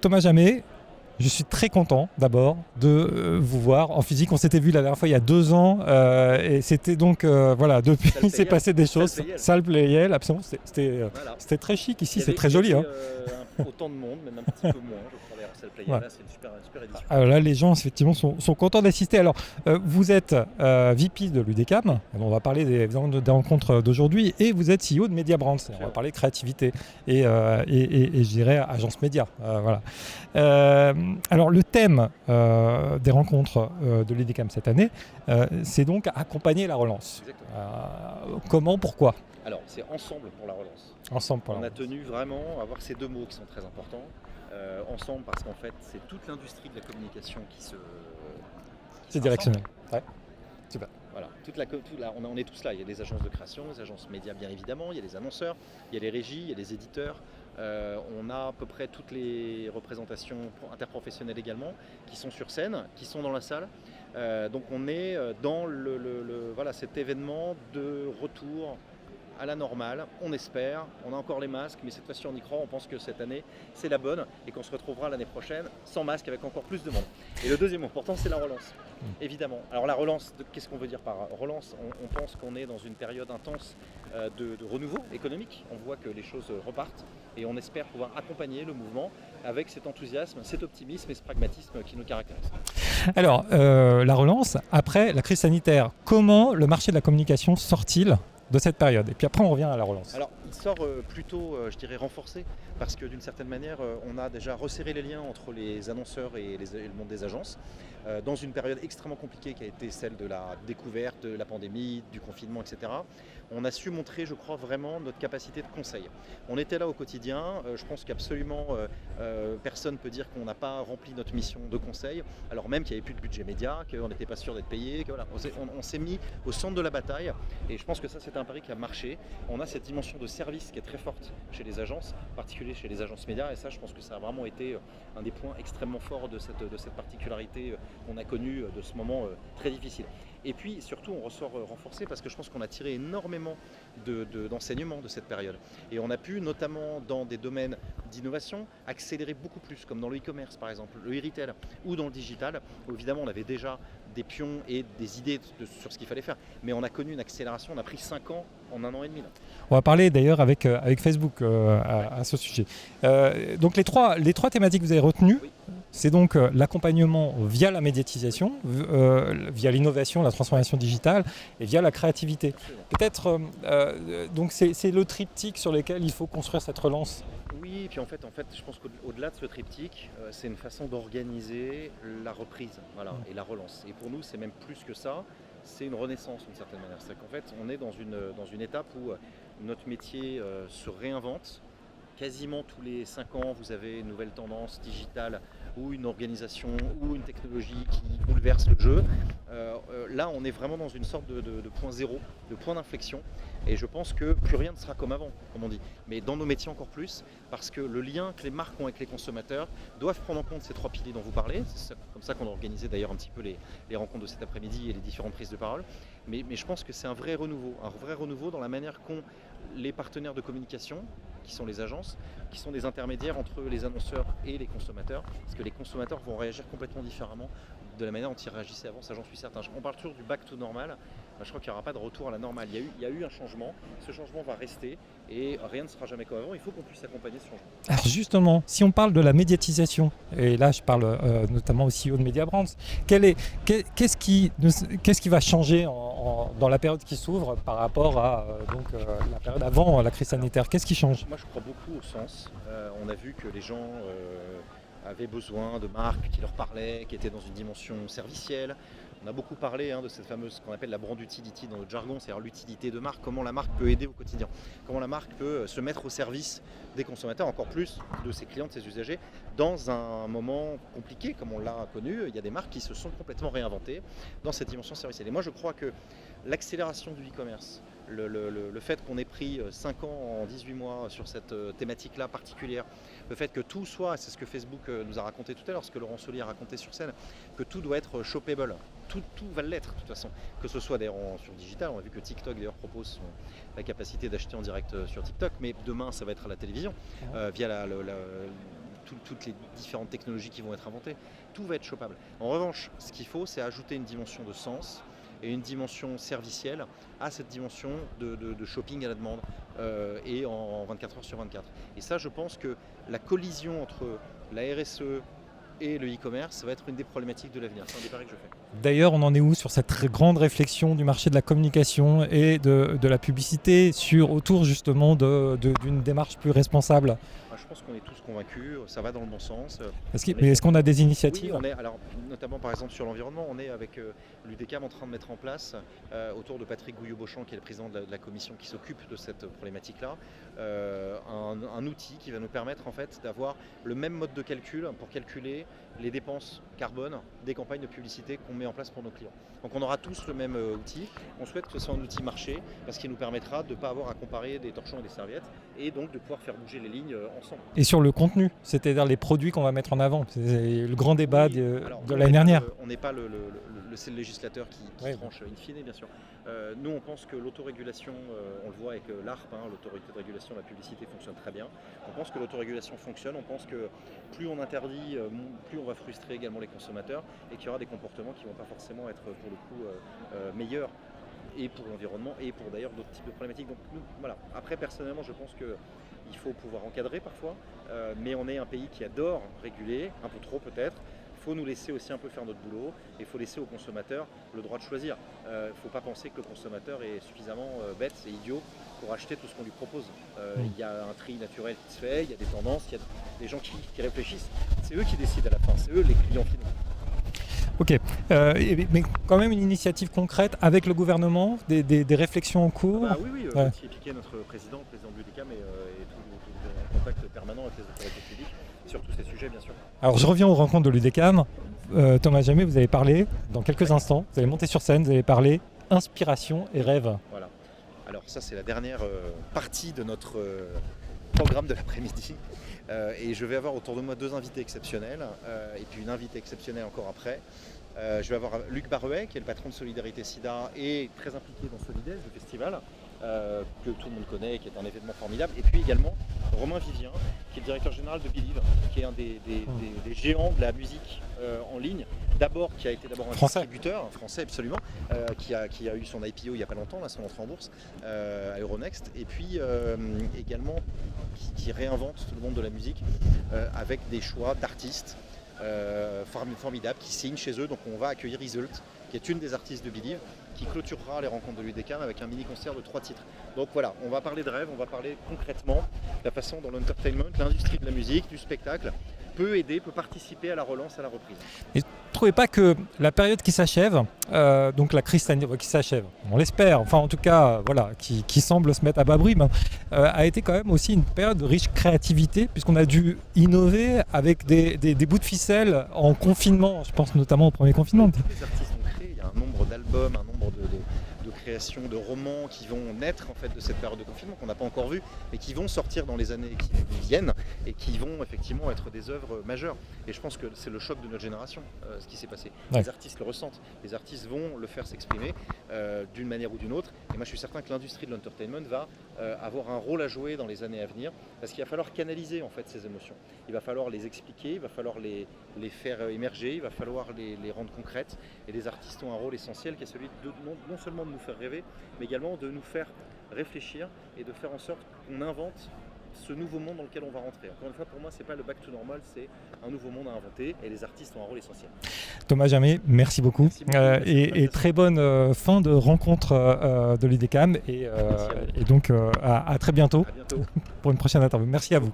Thomas Jamet, je suis très content d'abord de vous voir en physique. On s'était vu la dernière fois il y a 2 ans et c'était donc voilà, depuis il s'est passé des choses. Salle Playel, absolument, Voilà. c'était très chic ici, Il y c'est avait- très il y joli. avait, Hein. autant de monde, même un petit peu moins, je crois, d'ailleurs, Salle Playel. Ouais. Là, c'est une super édition. Alors là, les gens effectivement sont contents d'assister. Alors, vous êtes VP de l'UDECAM, on va parler des rencontres d'aujourd'hui, et vous êtes CEO de Media Brands. On va parler de créativité et je dirais agence média. Voilà. Alors, le thème des rencontres de l'UDECAM cette année, c'est donc accompagner la relance. Comment, pourquoi? Alors, c'est ensemble pour la relance. Ensemble pour la On a relance. tenu vraiment à avoir ces 2 mots qui sont très importants. Ensemble, parce qu'en fait, c'est toute l'industrie de la communication qui se. C'est directionnel. Ouais. Super. Voilà, on est tous là. Il y a les agences de création, les agences médias bien évidemment, il y a les annonceurs, il y a les régies, il y a les éditeurs. On a à peu près toutes les représentations interprofessionnelles également qui sont sur scène, qui sont dans la salle. Donc on est dans voilà, cet événement de retour à la normale, on espère, on a encore les masques, mais cette fois-ci on y croit, on pense que cette année c'est la bonne et qu'on se retrouvera l'année prochaine sans masque avec encore plus de monde. Et le deuxième mot important, c'est la relance, évidemment. Alors la relance, qu'est-ce qu'on veut dire par relance? On pense qu'on est dans une période intense de renouveau économique, on voit que les choses repartent et on espère pouvoir accompagner le mouvement avec cet enthousiasme, cet optimisme et ce pragmatisme qui nous caractérise. Alors, la relance, après la crise sanitaire, comment le marché de la communication sort-il de cette période? Et puis après, on revient à la relance. Alors, il sort plutôt, je dirais, renforcé, parce que d'une certaine manière, on a déjà resserré les liens entre les annonceurs et le monde des agences, dans une période extrêmement compliquée qui a été celle de la découverte, de la pandémie, du confinement, etc. On a su montrer, je crois, vraiment notre capacité de conseil. On était là au quotidien, je pense qu'absolument personne ne peut dire qu'on n'a pas rempli notre mission de conseil, alors même qu'il n'y avait plus de budget média, qu'on n'était pas sûr d'être payé, que voilà, on s'est mis au centre de la bataille, et je pense que ça c'est un pari qui a marché. On a cette dimension de service qui est très forte chez les agences, en particulier chez les agences médias, et ça je pense que ça a vraiment été un des points extrêmement forts de cette particularité qu'on a connue de ce moment très difficile. Et puis surtout on ressort renforcé parce que je pense qu'on a tiré énormément d'enseignements de cette période. Et on a pu, notamment dans des domaines d'innovation, accélérer beaucoup plus, comme dans le e-commerce par exemple, le e-retail ou dans le digital, où évidemment on avait déjà des pions et des idées sur ce qu'il fallait faire. Mais on a connu une accélération, on a pris 5 ans en 1 an et demi. Là. On va parler d'ailleurs avec Facebook à ce sujet. Donc les trois thématiques que vous avez retenues, oui. C'est donc l'accompagnement via la médiatisation, via l'innovation, la transformation digitale et via la créativité. Absolument. Peut-être, donc c'est le triptyque sur lequel il faut construire cette relance. Oui, et puis en fait, je pense qu'au-delà de ce triptyque, c'est une façon d'organiser la reprise, voilà, et la relance. Et pour nous, c'est même plus que ça, c'est une renaissance d'une certaine manière. C'est qu'en fait, on est dans une étape où notre métier se réinvente. Quasiment tous les 5 ans, vous avez une nouvelle tendance digitale ou une organisation ou une technologie qui bouleverse le jeu. Là, on est vraiment dans une sorte de point zéro, de point d'inflexion. Et je pense que plus rien ne sera comme avant, comme on dit. Mais dans nos métiers encore plus, parce que le lien que les marques ont avec les consommateurs doivent prendre en compte ces 3 piliers dont vous parlez. C'est comme ça qu'on a organisé d'ailleurs un petit peu les rencontres de cet après-midi et les différentes prises de parole. Mais je pense que c'est un vrai renouveau dans la manière qu'ont les partenaires de communication, qui sont les agences, qui sont des intermédiaires entre les annonceurs et les consommateurs, parce que les consommateurs vont réagir complètement différemment de la manière dont ils réagissaient avant, ça j'en suis certain. On parle toujours du back to normal, je crois qu'il n'y aura pas de retour à la normale. Il y a eu un changement, ce changement va rester et rien ne sera jamais comme avant, il faut qu'on puisse accompagner ce changement. Alors justement, si on parle de la médiatisation, et là je parle notamment au CEO de Media Brands, qu'est-ce qui va changer dans la période qui s'ouvre par rapport à la période avant la crise sanitaire? Qu'est-ce qui change? Moi je crois beaucoup au sens. On a vu que les gens avaient besoin de marques qui leur parlaient, qui étaient dans une dimension servicielle. On a beaucoup parlé de cette fameuse, ce qu'on appelle la brand utility dans notre jargon, c'est-à-dire l'utilité de marque, comment la marque peut aider au quotidien, comment la marque peut se mettre au service des consommateurs, encore plus de ses clients, de ses usagers, dans un moment compliqué comme on l'a connu. Il y a des marques qui se sont complètement réinventées dans cette dimension servicielle. Et moi je crois que l'accélération du e-commerce, le fait qu'on ait pris 5 ans en 18 mois sur cette thématique-là particulière, le fait que tout soit, c'est ce que Facebook nous a raconté tout à l'heure, ce que Laurent Solier a raconté sur scène, que tout doit être shoppable, tout va l'être de toute façon, que ce soit d'ailleurs sur digital, on a vu que TikTok d'ailleurs propose la capacité d'acheter en direct sur TikTok, mais demain ça va être à la télévision, via toutes les différentes technologies qui vont être inventées. Tout va être shoppable. En revanche, ce qu'il faut, c'est ajouter une dimension de sens et une dimension servicielle à cette dimension de shopping à la demande et en 24 heures sur 24. Et ça, je pense que la collision entre la RSE et le e-commerce va être une des problématiques de l'avenir. C'est un des paris que je fais. D'ailleurs, on en est où sur cette très grande réflexion du marché de la communication et de la publicité autour justement d'une démarche plus responsable? Je pense qu'on est tous convaincus, ça va dans le bon sens. Est-ce qu'on a des initiatives? Oui, alors, notamment par exemple sur l'environnement, on est avec l'UDECAM en train de mettre en place, autour de Patrick Gouillot-Beauchamp, qui est le président de la commission qui s'occupe de cette problématique-là, un outil qui va nous permettre en fait d'avoir le même mode de calcul pour calculer les dépenses carbone des campagnes de publicité qu'on met en place pour nos clients. Donc on aura tous le même outil. On souhaite que ce soit un outil marché parce qu'il nous permettra de ne pas avoir à comparer des torchons et des serviettes et donc de pouvoir faire bouger les lignes ensemble. Et sur le contenu, c'est-à-dire les produits qu'on va mettre en avant, c'est le grand débat de l'année dernière. On n'est pas le législateur qui tranche in fine, bien sûr. Nous, on pense que l'autorégulation, on le voit avec l'ARP, l'autorité de régulation de la publicité fonctionne très bien. On pense que l'autorégulation fonctionne, on pense que plus on interdit, plus on va frustrer également les consommateurs et qu'il y aura des comportements qui ne vont pas forcément être pour le coup meilleurs et pour l'environnement et pour d'ailleurs d'autres types de problématiques. Donc nous, voilà. Après, personnellement, je pense qu'il faut pouvoir encadrer parfois, mais on est un pays qui adore réguler, un peu trop peut-être. Il faut nous laisser aussi un peu faire notre boulot et il faut laisser aux consommateurs le droit de choisir. Il ne faut pas penser que le consommateur est suffisamment bête et idiot pour acheter tout ce qu'on lui propose. Il y a un tri naturel qui se fait, il y a des tendances, il y a des gens qui réfléchissent. C'est eux qui décident à la fin, c'est eux les clients finaux. Ok, mais quand même une initiative concrète avec le gouvernement, des réflexions en cours. Oui, Gauthier Piquet, notre président de l'UDECAM, est tout en contact permanent avec les autorités publiques sur tous ces sujets, bien sûr. Alors je reviens aux rencontres de l'UDECAM. Thomas Jammet, vous allez parler dans quelques instants, vous allez monter sur scène, vous allez parler inspiration et rêve. Voilà, alors ça c'est la dernière partie de notre programme de l'après-midi. Et je vais avoir autour de moi 2 invités exceptionnels et puis une invitée exceptionnelle encore après. Je vais avoir Luc Barruet, qui est le patron de Solidarité SIDA et très impliqué dans Solidaise, le festival, que tout le monde connaît, qui est un événement formidable. Et puis également Romain Vivien, qui est le directeur général de Believe, qui est un des géants de la musique en ligne. Qui a été d'abord un distributeur, français absolument, qui a eu son IPO il n'y a pas longtemps, là, son entrée en bourse, à Euronext, et puis également qui réinvente le monde de la musique avec des choix d'artistes formidables qui signent chez eux. Donc on va accueillir Result, qui est une des artistes de Believe, qui clôturera les rencontres de l'UDECAM avec un mini-concert de 3 titres. Donc voilà, on va parler de rêve, on va parler concrètement de la façon dont l'entertainment, l'industrie de la musique, du spectacle, peut participer à la relance, à la reprise. Et vous ne trouvez pas que la période qui s'achève, donc la crise sanitaire qui s'achève, on l'espère, enfin en tout cas voilà, qui semble se mettre à bas bruit, a été quand même aussi une période de riche créativité, puisqu'on a dû innover avec des bouts de ficelle en confinement, je pense notamment au premier confinement. Les artistes ont créé, il y a un nombre d'albums, un nombre de créations, de romans qui vont naître en fait de cette période de confinement qu'on n'a pas encore vu, mais qui vont sortir dans les années qui viennent et qui vont effectivement être des œuvres majeures. Et je pense que c'est le choc de notre génération, ce qui s'est passé. Ouais. Les artistes le ressentent, les artistes vont le faire s'exprimer d'une manière ou d'une autre. Et moi je suis certain que l'industrie de l'entertainment va avoir un rôle à jouer dans les années à venir, parce qu'il va falloir canaliser en fait ces émotions. Il va falloir les expliquer, il va falloir les faire émerger, il va falloir les rendre concrètes. Et les artistes ont un rôle essentiel qui est celui de non seulement de nous faire rêver, mais également de nous faire réfléchir et de faire en sorte qu'on invente ce nouveau monde dans lequel on va rentrer. Encore une fois, pour moi, c'est pas le back to normal, c'est un nouveau monde à inventer et les artistes ont un rôle essentiel. Thomas Jammet, merci beaucoup. Et très bonne fin de rencontre de l'UDECAM et donc à très bientôt, pour une prochaine interview. Merci à vous.